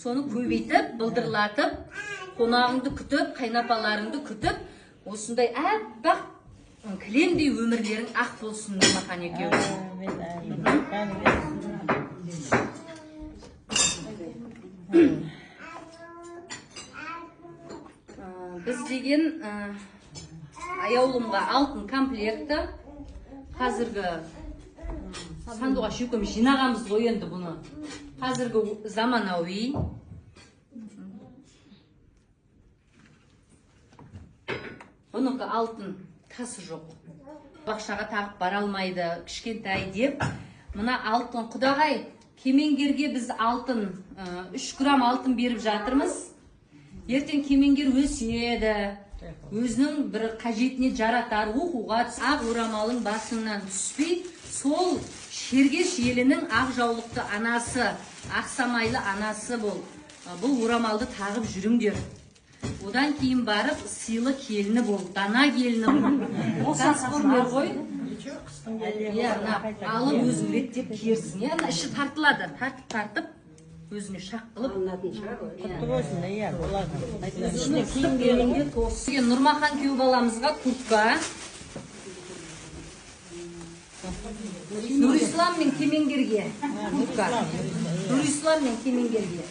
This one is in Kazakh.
соны көбейтіп, былдырлатып, қонағыңды күтіп, қайнапаларыңды күтіп, осындай аппақ кілемдей өмірлерің ақ болсын Нұрмахан екеуің. Біз деген аяулымға алтын комплекті қазіргі сандуғаш екеуміз жинағамыз ғой енді бұны. Қазіргі заманауи. Бұныкі алтын тасы жоқ. Бақшаға тағып бара алмайды, кішкентай деп. Мына алтын құдағай, кемеңгерге біз алтын 3 грамм алтын беріп жатырмыз. Ертең кемеңгер өседі, өзінің бір қажетіне жаратар, оқуға ақ орамалың басыңнан түспей, сол Шергеш елінің ақ жаулықты анасы, ақ самайлы анасы бұл орамалды тағып жүріңдер. Одан кейін барып сыйлы келіні бол, дана келіні бол. Кәсіпорындар ғой. Алып өзің реттеп керсін. Іші тартылады, тартып өзіне шақ қылып. Нұрмахан күйеу баламызға куртка. Нұрислам мен Кемеңгерге куртка. Нұрислам мен Кемеңгерге.